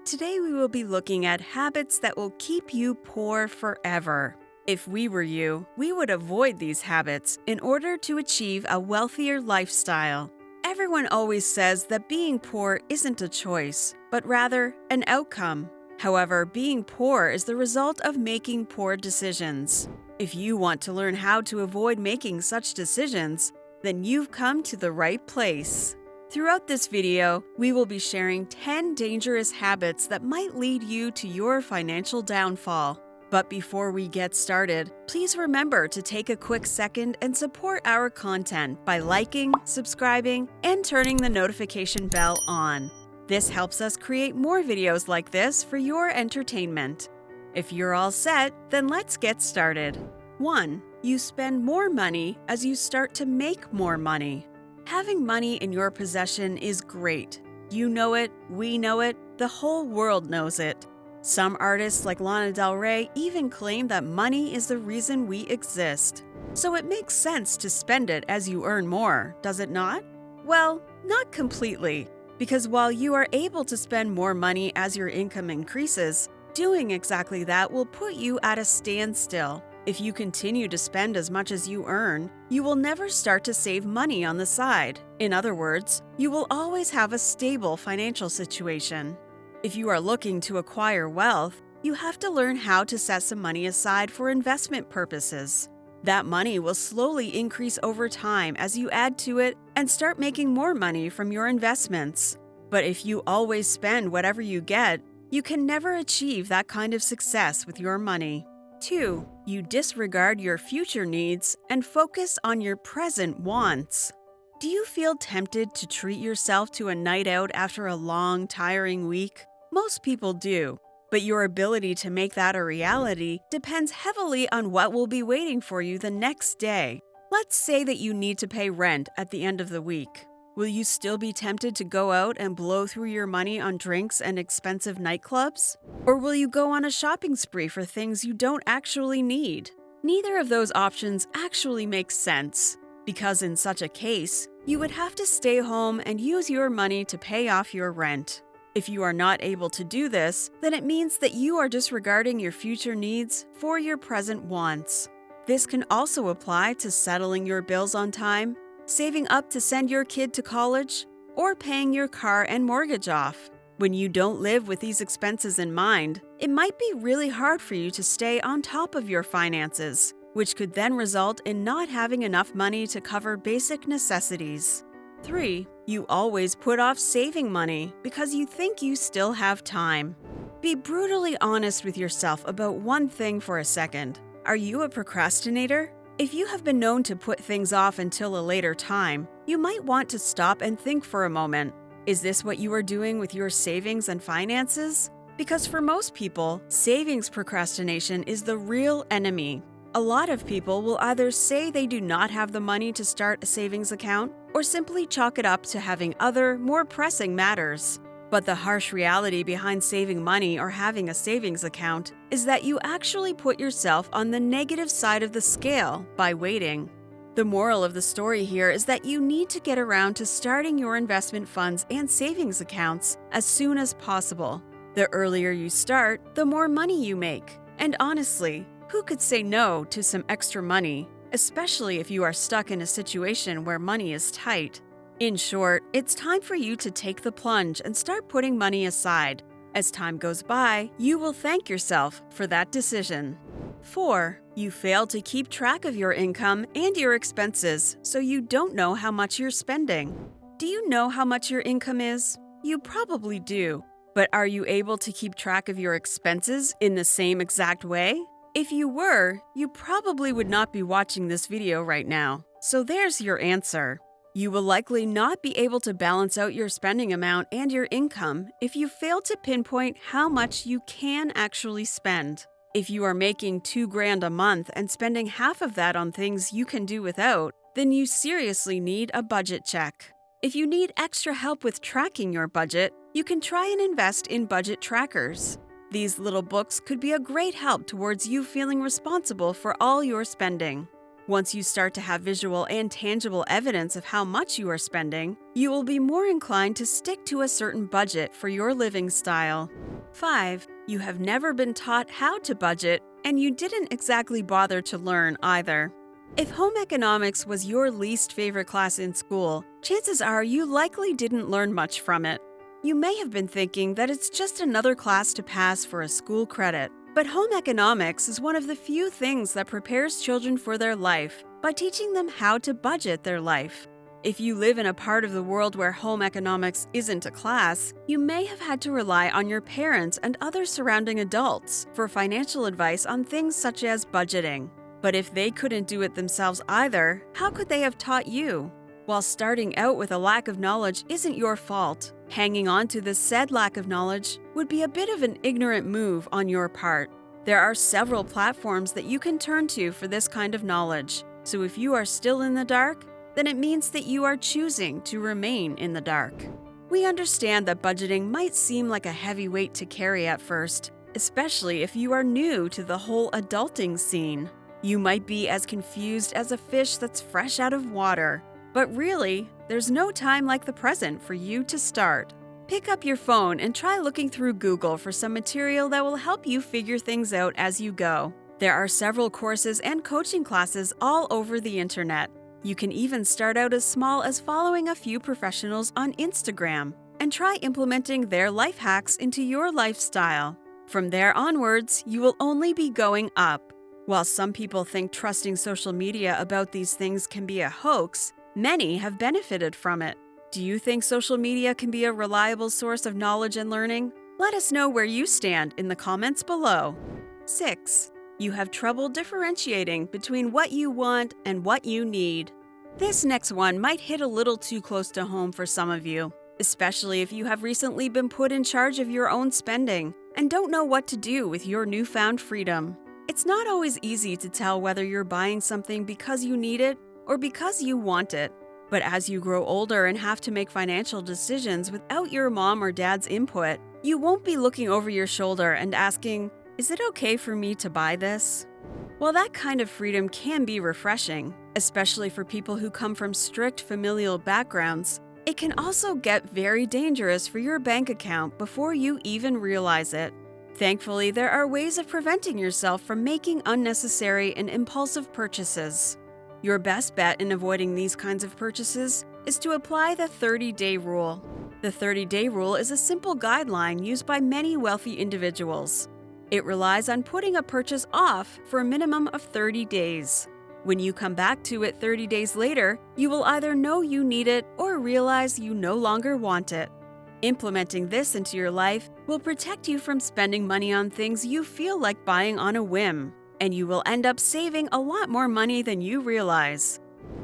Today we will be looking at habits that will keep you poor forever. If we were you, we would avoid these habits in order to achieve a wealthier lifestyle. Everyone always says that being poor isn't a choice, but rather an outcome. However, being poor is the result of making poor decisions. If you want to learn how to avoid making such decisions, then you've come to the right place. Throughout this video, we will be sharing 10 dangerous habits that might lead you to your financial downfall. But before we get started, please remember to take a quick second and support our content by liking, subscribing, and turning the notification bell on. This helps us create more videos like this for your entertainment. If you're all set, then let's get started. 1. You spend more money as you start to make more money. Having money in your possession is great. You know it, we know it, the whole world knows it. Some artists like Lana Del Rey even claim that money is the reason we exist. So it makes sense to spend it as you earn more, does it not? Well, not completely, because while you are able to spend more money as your income increases, doing exactly that will put you at a standstill. If you continue to spend as much as you earn, you will never start to save money on the side. In other words, you will always have a stable financial situation. If you are looking to acquire wealth, you have to learn how to set some money aside for investment purposes. That money will slowly increase over time as you add to it and start making more money from your investments. But if you always spend whatever you get, you can never achieve that kind of success with your money. 2. You disregard your future needs and focus on your present wants. Do you feel tempted to treat yourself to a night out after a long, tiring week? Most people do, but your ability to make that a reality depends heavily on what will be waiting for you the next day. Let's say that you need to pay rent at the end of the week. Will you still be tempted to go out and blow through your money on drinks and expensive nightclubs? Or will you go on a shopping spree for things you don't actually need? Neither of those options actually makes sense, because in such a case, you would have to stay home and use your money to pay off your rent. If you are not able to do this, then it means that you are disregarding your future needs for your present wants. This can also apply to settling your bills on time, saving up to send your kid to college, or paying your car and mortgage off. When you don't live with these expenses in mind, it might be really hard for you to stay on top of your finances, which could then result in not having enough money to cover basic necessities. 3. You always put off saving money because you think you still have time. Be brutally honest with yourself about one thing for a second. Are you a procrastinator? If you have been known to put things off until a later time, you might want to stop and think for a moment. Is this what you are doing with your savings and finances? Because for most people, savings procrastination is the real enemy. A lot of people will either say they do not have the money to start a savings account or simply chalk it up to having other, more pressing matters. But the harsh reality behind saving money or having a savings account is that you actually put yourself on the negative side of the scale by waiting. The moral of the story here is that you need to get around to starting your investment funds and savings accounts as soon as possible. The earlier you start, the more money you make. And honestly, who could say no to some extra money, especially if you are stuck in a situation where money is tight? In short, it's time for you to take the plunge and start putting money aside. As time goes by, you will thank yourself for that decision. 4. You fail to keep track of your income and your expenses, so you don't know how much you're spending. Do you know how much your income is? You probably do, but are you able to keep track of your expenses in the same exact way? If you were, you probably would not be watching this video right now. So there's your answer. You will likely not be able to balance out your spending amount and your income if you fail to pinpoint how much you can actually spend. If you are making $2,000 a month and spending half of that on things you can do without, then you seriously need a budget check. If you need extra help with tracking your budget, you can try and invest in budget trackers. These little books could be a great help towards you feeling responsible for all your spending. Once you start to have visual and tangible evidence of how much you are spending, you will be more inclined to stick to a certain budget for your living style. 5. You have never been taught how to budget, and you didn't exactly bother to learn either. If home economics was your least favorite class in school, chances are you likely didn't learn much from it. You may have been thinking that it's just another class to pass for a school credit, but home economics is one of the few things that prepares children for their life by teaching them how to budget their life. If you live in a part of the world where home economics isn't a class, you may have had to rely on your parents and other surrounding adults for financial advice on things such as budgeting. But if they couldn't do it themselves either, how could they have taught you? While starting out with a lack of knowledge isn't your fault, hanging on to the said lack of knowledge would be a bit of an ignorant move on your part. There are several platforms that you can turn to for this kind of knowledge, so if you are still in the dark, then it means that you are choosing to remain in the dark. We understand that budgeting might seem like a heavy weight to carry at first, especially if you are new to the whole adulting scene. You might be as confused as a fish that's fresh out of water, but really, there's no time like the present for you to start. Pick up your phone and try looking through Google for some material that will help you figure things out as you go. There are several courses and coaching classes all over the internet. You can even start out as small as following a few professionals on Instagram and try implementing their life hacks into your lifestyle. From there onwards, you will only be going up. While some people think trusting social media about these things can be a hoax, many have benefited from it. Do you think social media can be a reliable source of knowledge and learning? Let us know where you stand in the comments below. 6. You have trouble differentiating between what you want and what you need. This next one might hit a little too close to home for some of you, especially if you have recently been put in charge of your own spending and don't know what to do with your newfound freedom. It's not always easy to tell whether you're buying something because you need it or because you want it. But as you grow older and have to make financial decisions without your mom or dad's input, you won't be looking over your shoulder and asking, "Is it okay for me to buy this?" While that kind of freedom can be refreshing, especially for people who come from strict familial backgrounds, it can also get very dangerous for your bank account before you even realize it. Thankfully, there are ways of preventing yourself from making unnecessary and impulsive purchases. Your best bet in avoiding these kinds of purchases is to apply the 30-day rule. The 30-day rule is a simple guideline used by many wealthy individuals. It relies on putting a purchase off for a minimum of 30 days. When you come back to it 30 days later, you will either know you need it or realize you no longer want it. Implementing this into your life will protect you from spending money on things you feel like buying on a whim, and you will end up saving a lot more money than you realize.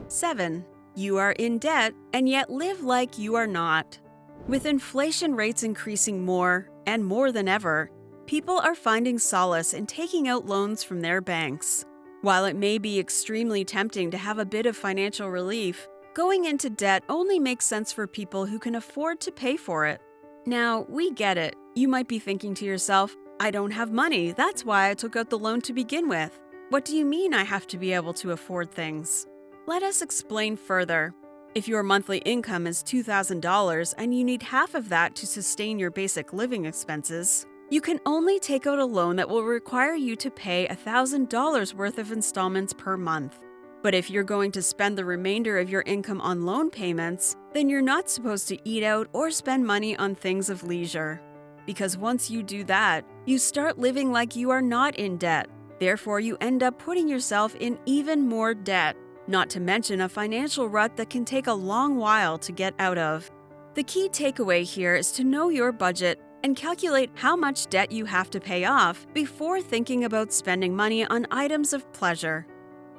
7. You are in debt and yet live like you are not. With inflation rates increasing more and more than ever, people are finding solace in taking out loans from their banks. While it may be extremely tempting to have a bit of financial relief, going into debt only makes sense for people who can afford to pay for it. Now, we get it. You might be thinking to yourself, "I don't have money, that's why I took out the loan to begin with. What do you mean I have to be able to afford things?" Let us explain further. If your monthly income is $2,000 and you need half of that to sustain your basic living expenses, you can only take out a loan that will require you to pay $1,000 worth of installments per month. But if you're going to spend the remainder of your income on loan payments, then you're not supposed to eat out or spend money on things of leisure. Because once you do that, you start living like you are not in debt. Therefore, you end up putting yourself in even more debt, not to mention a financial rut that can take a long while to get out of. The key takeaway here is to know your budget and calculate how much debt you have to pay off before thinking about spending money on items of pleasure.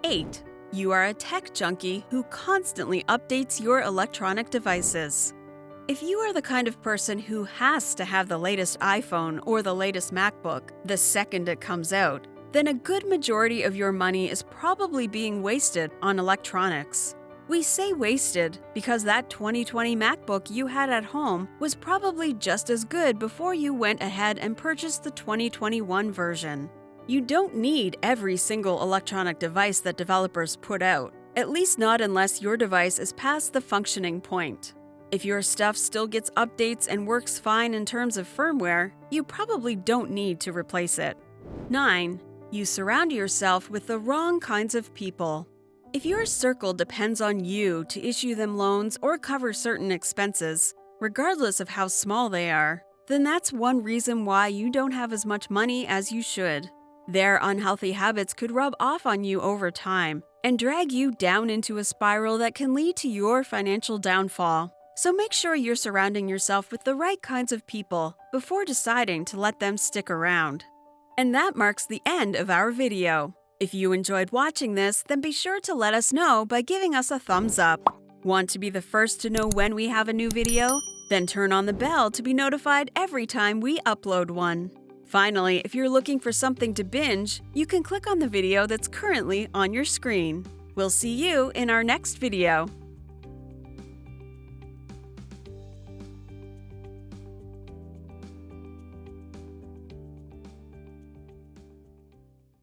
8. You are a tech junkie who constantly updates your electronic devices. If you are the kind of person who has to have the latest iPhone or the latest MacBook the second it comes out, then a good majority of your money is probably being wasted on electronics. We say wasted because that 2020 MacBook you had at home was probably just as good before you went ahead and purchased the 2021 version. You don't need every single electronic device that developers put out, at least not unless your device is past the functioning point. If your stuff still gets updates and works fine in terms of firmware, you probably don't need to replace it. 9. You surround yourself with the wrong kinds of people. If your circle depends on you to issue them loans or cover certain expenses, regardless of how small they are, then that's one reason why you don't have as much money as you should. Their unhealthy habits could rub off on you over time and drag you down into a spiral that can lead to your financial downfall. So make sure you're surrounding yourself with the right kinds of people before deciding to let them stick around. And that marks the end of our video. If you enjoyed watching this, then be sure to let us know by giving us a thumbs up. Want to be the first to know when we have a new video? Then turn on the bell to be notified every time we upload one. Finally, if you're looking for something to binge, you can click on the video that's currently on your screen. We'll see you in our next video.